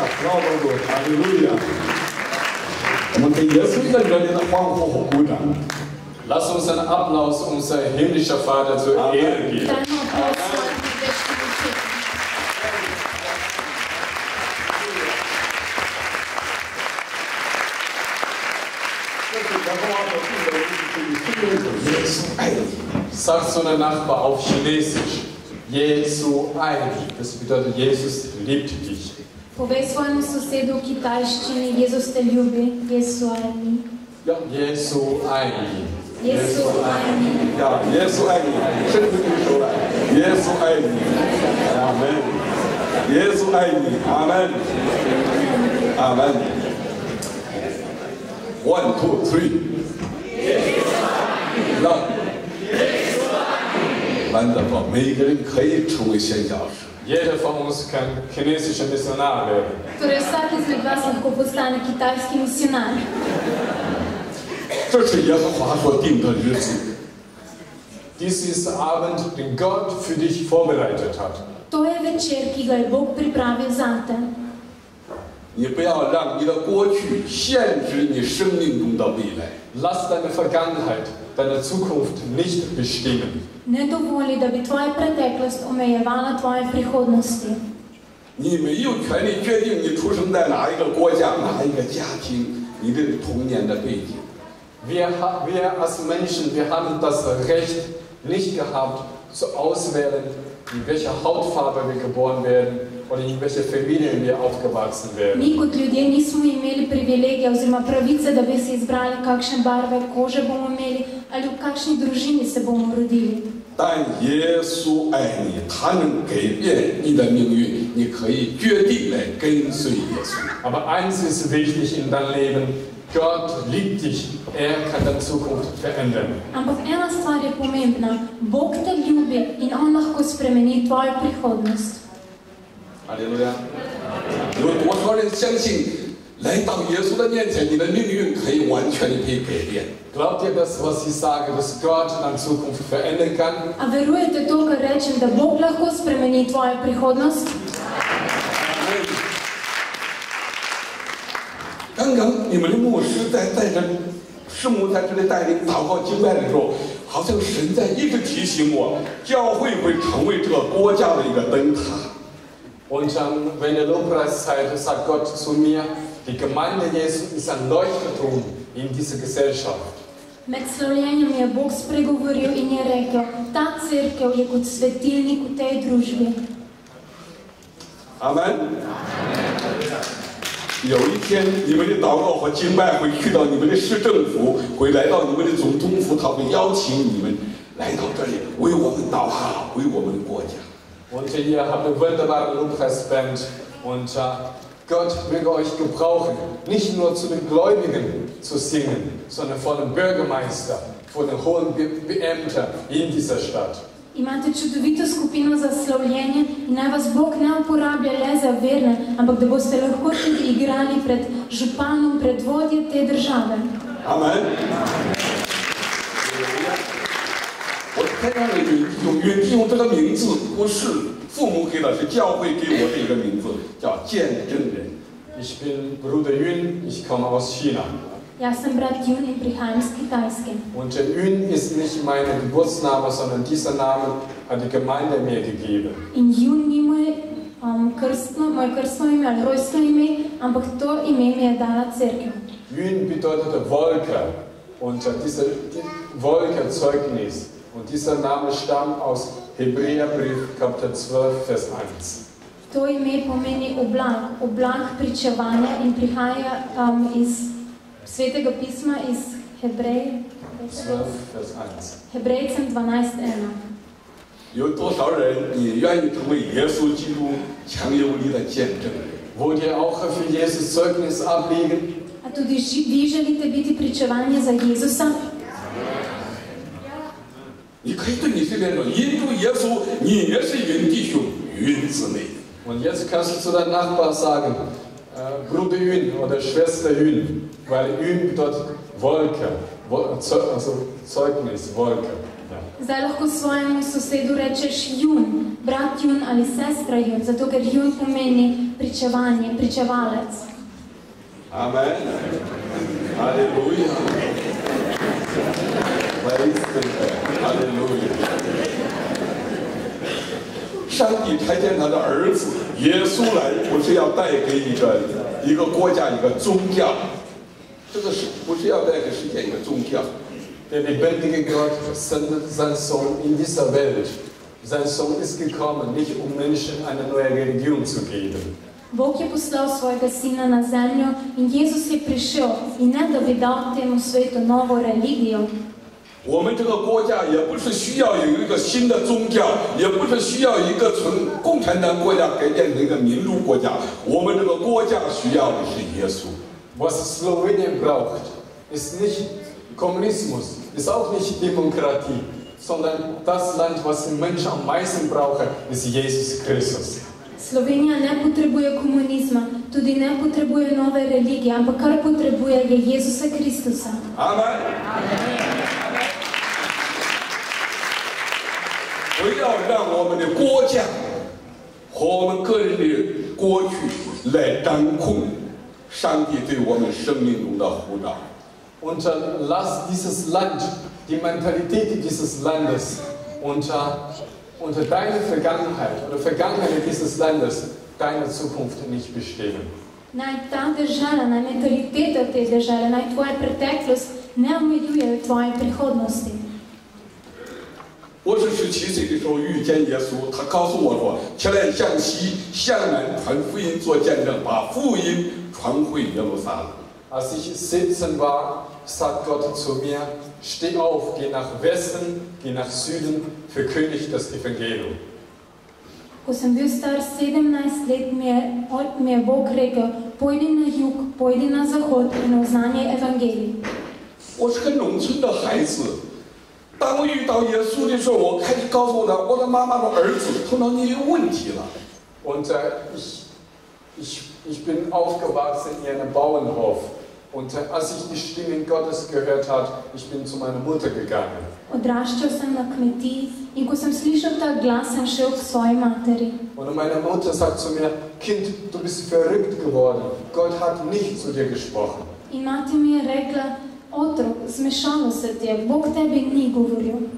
Applaus, Halleluja. 我们给耶稣一个热烈的欢呼和鼓掌。Lass uns einen Applaus unser himmlischer Vater zur Ehre geben. Sag zu deinem Nachbar auf Chinesisch, Jesu Aini. Das bedeutet, Jesus liebt dich. Povej svojemu sosedu v kitajščini, Jezus te ljubi, Jesu Aini. Ja, Jesu Aini. Jesu Aini. Ja, Jesu Aini. 伸出你手来，耶稣爱你，阿门。耶稣爱你，阿门，阿门。One, two, three. Love. Wunderbar. 每个人可以成为宣教士。Jeder von uns kann chinesischer Missionar werden. Torej vsak izmed vas lahko postane kitajski misionar. 这是耶和华所定的日子。Dies ist der Abend, den Gott für dich vorbereitet hat. To je večer, ki ga je Bog pripravil zate. 你不要让你的过去限制你生命中的未来。 Lass deine Vergangenheit, deine Zukunft nicht bestimmen. Ne dovoli, da bi tvoja preteklost omejevala tvoje prihodnosti. 你没有权利决定你出生在哪一个国家、哪一个家庭、你的童年的背景。 Wir als Menschen, wir haben das Recht nicht gehabt, zu auswählen, in welcher Hautfarbe wir geboren werden oder in welcher Familie wir aufgewachsen werden. Mi kot ljudje nismo imeli privilegija oziroma pravice, da bi si izbrali, kakšne barve kože bomo imeli ali v kakšni družini se bomo rodili. 但耶稣爱你，他能改变你的命运，你可以决定来跟随耶稣。 Aber eins ist wichtig in deinem Leben: Gott liebt dich, er kann deine Zukunft verändern. Ampak ena stvar je pomembna, Bog te ljubi in On lahko spremeni tvojo prihodnost. 哈利路亚！有多少人相信，来到耶稣的面前，你的命运可以完全的可以改变？ Glaubt ihr das, was ich sage, dass Gott deine Zukunft verändern kann? A verujete to, kar rečem, da Bog lahko spremeni tvojo prihodnost? 刚刚你们的牧师在这师母在这里带领祷告敬拜的时候，好像神在一直提醒我，教会会成为这个国家的一个灯塔。 Und wenn der Lobpreiszeit ist, sagt Gott zu mir, die Gemeinde Jesu ist ein Leuchtturm in dieser Gesellschaft. Med slavljenjem je Bog spregovoril in je rekel, ta cerkev je kot svetilnik v tej družbi. Amen. 有一天，你们的祷告和敬拜会去到你们的市政府，会来到你们的总统府，他会邀请你们来到这里，为我们祷告，为我们的国家。 Und ihr habt eine wunderbare Lobpreisband und Gott will euch gebrauchen, nicht nur zu den Gläubigen zu singen, sondern vor dem Bürgermeister, vor den hohen Beamten in dieser Stadt. Imate čudovito skupino za slavljenje in naj vas Bog ne uporablja le za verne, ampak da boste lahko tudi igrali pred županom, pred vodje te države. Amen. 我开上的用这个名字不是父母给的，是教会给我的一个名字，叫见证人。 Ich bin Bruder Yun, ich komme aus China. Jaz sem brat Jun in prihajam z Kitajske. Und Yun ist nicht mein Geburtsname, sondern dieser Name hat die Gemeinde mir gegeben. In Jun ni moje krstno ime ali rojstno ime, ampak to ime mi je dala cerkev. Yun bedeutete Wolke und diese Wolke Zeugnis. Und dieser Name stammt aus Hebräerbrief, Kapitel 12, Vers 1. To ime pomeni oblak, oblak pričevanja in prihaja iz Svetega pisma, iz Hebrejcem 12:1. 有多少人你愿意成为耶稣基督强有力的见证人？ Wollt ihr auch für Jesus Zeugnis ablegen? A tudi vi želite biti pričevanje za Jezusa? 你可以对你身边说，因主耶稣，你也是云弟兄、云姊妹。 Und jetzt kannst du zu deinem Nachbar sagen, Bruder Yun oder Schwester Yun, weil Yun bedeutet Wolke, also Zeugnis, Wolke. Ja. Zdaj lahko svojemu sosedu rečeš Jun, brat Jun ali sestra Jun, zato ker Jun pomeni pričevanje, pričevalec. Amen. Halleluja. Halleluja. 上帝差遣他的儿子耶稣来，不是要带给一个国家一个宗教，这个是不是要带给世界一个宗教？ Der lebendige Gott sendet seinen Sohn in dieser Welt. Sein Sohn ist gekommen, nicht um Menschen eine neue Religion zu geben. Bog je poslal svojega sina na zemljo in Jezus je prišel in ne da bi dal temu svetu novo religijo. 我们这个国家也不是需要有一个新的宗教，也不是需要一个从共产党国家改变成一个民主国家。我们这个国家需要的是耶稣。 Was Slowenien braucht, ist nicht Kommunismus, ist auch nicht Demokratie, sondern das Land, was die Menschen am meisten brauchen, ist Jesus Christus. Slovenija ne potrebuje komunizma, tudi ne potrebuje nove religije, ampak kar potrebuje je Jezusa Kristusa. Amen. 不要让我们的国家和我们个人的过去来掌控上帝对我们生命中的呼召。 Lass dieses Land, die Mentalität dieses Landes unter deine Vergangenheit oder Vergangenheit dieses Landes deine Zukunft nicht bestimmen. Naj ta država, naj mentaliteta te države, naj tvoja preteklost ne omejuje tvoje prihodnosti. 我是17岁的时候遇见耶稣，他告诉我说：“起来向西向南传福音做见证，把福音传回耶路撒冷。” Als ich 17 war, sagt Gott zu mir, steh auf, geh nach Westen, geh nach Süden, verkündige das Evangelium. Ko sem bil star 17 let, mi je Bog rekel, pojdi na jug, pojdi na zahod in oznanjaj evangelij. 我是个农村的孩子，当我遇到耶稣的时候，我开始告诉我的妈妈说：“儿子，头脑你有问题了。” Und ich bin aufgewachsen in einem Bauernhof. Und als ich die Stimme Gottes gehört habe, ich bin zu meiner Mutter gegangen. Odraščal sem na kmetiji in ko sem slišal ta glas, sem šel k svoji materi. Und meine Mutter sagt zu mir, Kind, du bist verrückt geworden. Gott hat nicht zu dir gesprochen. In mati mi je rekla, otrok, zmešalo se ti je, Bog tebi ni govoril.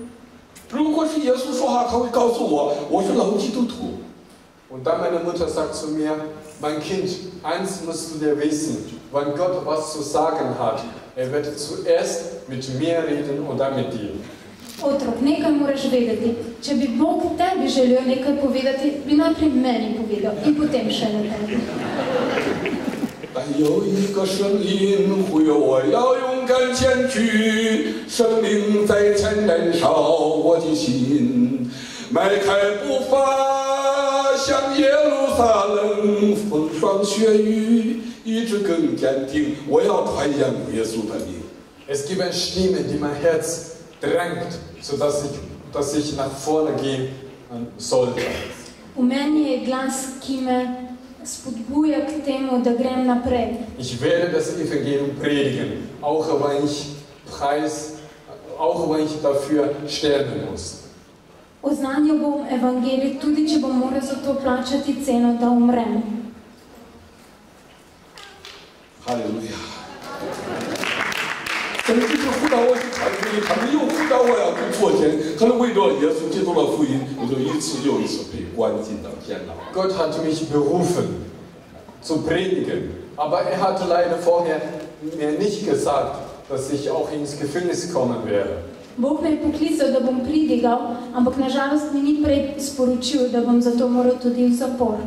如果是耶稣说话，他会告诉我，我是老基督徒。 Und dann meine Mutter sagt zu mir, mein Kind, eins musst du dir wissen, wenn Gott was zu sagen hat, wird zuerst mit mir reden und dann mit dir. Otrok, nekaj moraš vedeti. Če bi Bog tebi želel nekaj povedati, bi najprej meni povedal in potem šele tebi. 但有一个声音呼吁我要勇敢前去，生命在前燃烧我的心，迈开步伐向耶路撒冷，风霜雪雨，意志更坚定，我要传扬耶稣的名。 Es gibt eine Stimme, die mein Herz drängt, sodass ich nach vorne gehen sollte. V meni je glas, ki me spodbuja k temu, da grem naprej. Ich werde das Evangelium predigen, auch wenn ich dafür sterben muss. Oznanjal bom evangelij, tudi če bom moral za to plačati ceno, da umrem. Halleluja！ 神就是呼召我去传福音，他们又呼召我要去做监，可能为着耶稣基督的福音，我就一次又一次被关进到监牢。 Gott hat mich berufen, zu predigen, aber er hat leider vorher mir nicht gesagt, dass ich auch ins Gefängnis kommen werde. Bog me je poklical, da bom pridigal, ampak nažalost mi ni prej sporočil, da bom zato moral tudi v zapor.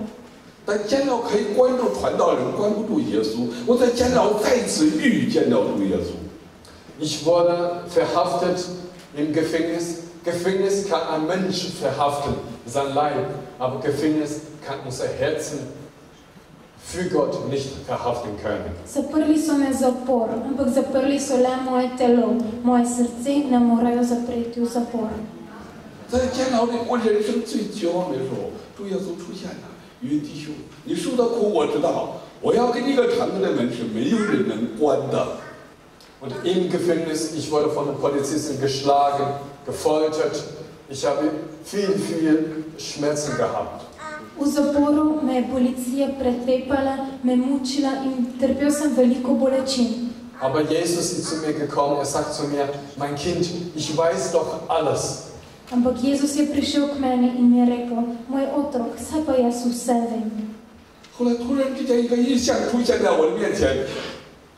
但监牢可以关住传道人，关不住耶稣。我在监牢再次遇见了主耶稣。 Ich wurde verhaftet im Gefängnis. Gefängnis kann ein Mensch verhaften, sein Leib, aber Gefängnis kann unser Herzen für Gott nicht verhaften können. Zaprli so me zapor, ampak zaprli so le moje telo, moje srce ne morajo zapreti v zapor. 在监牢里，我人生最绝望的时候，主耶稣出现了，云弟兄，你受的苦我知道，我要给你一个敞开的门，是没有人能关的。 Und im Gefängnis, ich wurde von den Polizisten geschlagen, gefoltert. Ich habe viel Schmerzen gehabt. V zaporu me je policija pretepala, me mučila in trpel sem veliko bolečin. Aber Jesus ist zu mir gekommen, er sagt zu mir, mein Kind, ich weiß doch alles. Ampak Jezus je prišel k meni in mi je rekel, moj otrok, saj pa jaz vse vem. 后来突然之间一个印象出现在我的面前，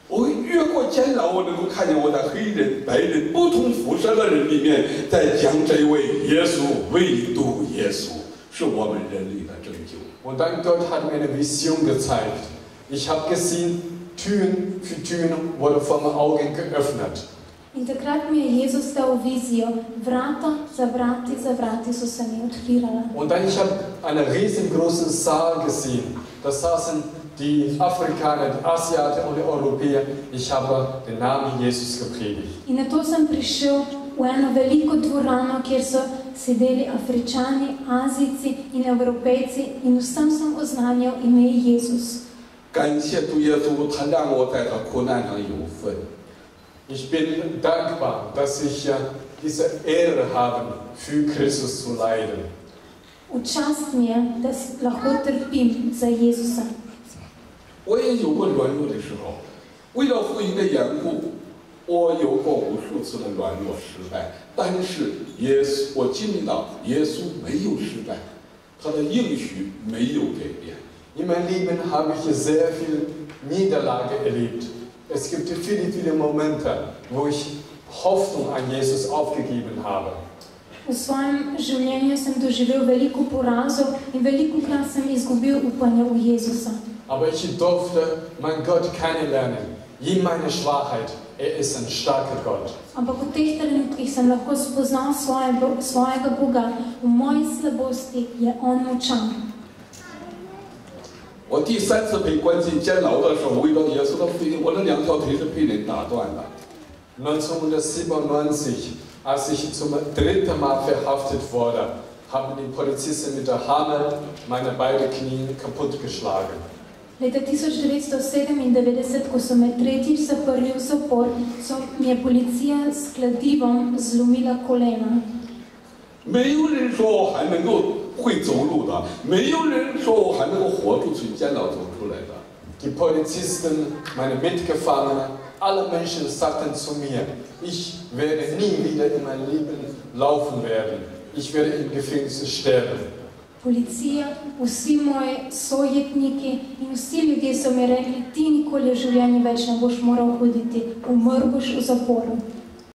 我越过监牢，我能够看见我在黑人、白人不同肤色的人里面，在讲这位耶稣，唯独耶稣是我们人类的拯救。 Und dann Gott hat mir eine Vision gezeigt. Ich habe gesehen, Türen für Türen wurde vor meinen Augen geöffnet. In takrat mi je Jezus dal vizijo, vrata za vrati so se mi odpirala. Und dann ich habe einen riesengroßen Saal gesehen. Da saßen die Afrikaner, die Asiaten und die Europäer. Ich habe den Namen Jesus gepredigt. In nato sem prišel v eno veliko dvorano, kjer so sedeli Afričani, Azijci in Evropejci in vsem sem oznanjal ime Jezus. 感谢主耶稣，他让我在他苦难上有份。 Ich bin dankbar, dass ich diese Ehre habe, für Christus zu leiden. V čast mi je, da lahko trpim za Jezusa. 我也有过软弱的时候，为了福音的缘故，我有过无数次的软弱失败。但是我经历到耶稣没有失败，他的应许没有改变。 In meinem Leben habe ich sehr viel Niederlage erlebt. Es gibt viele Momente, wo ich Hoffnung an Jesus aufgegeben habe. V svojem življenju sem doživel veliko porazov in velikokrat sem izgubil upanje v Jezusa. Aber ich durfte meinen Gott kennenlernen. Je meine Schwachheit, er ist ein starker Gott. Ampak v teh trenutkih sem lahko spoznal svojega Boga. V moji slabosti je On močan. 我第3次被关进监牢的时候，为了耶稣的福音，我的2条腿是被人打断的。 1997, als ich zum 3. Mal verhaftet wurde, haben die Polizisten mit der Hammer meine beiden Knie kaputtgeschlagen. Leta 1997, ko so me tretjič zaprli v zapor, mi je policija s kladivom zlomila kolena. 没有人说我还能够会走路的，没有人说我还能够活出去监牢走出来的。 Die Polizisten, meine Mitgefangenen, alle Menschen sagten zu mir, ich werde nie wieder in mein Leben laufen werden. Ich werde im Gefängnis sterben. Policija, vsi moji sojetniki in vsi ljudje so mi rekli, ti nikoli v življenju več ne boš moral hoditi, umrl boš v zaporu.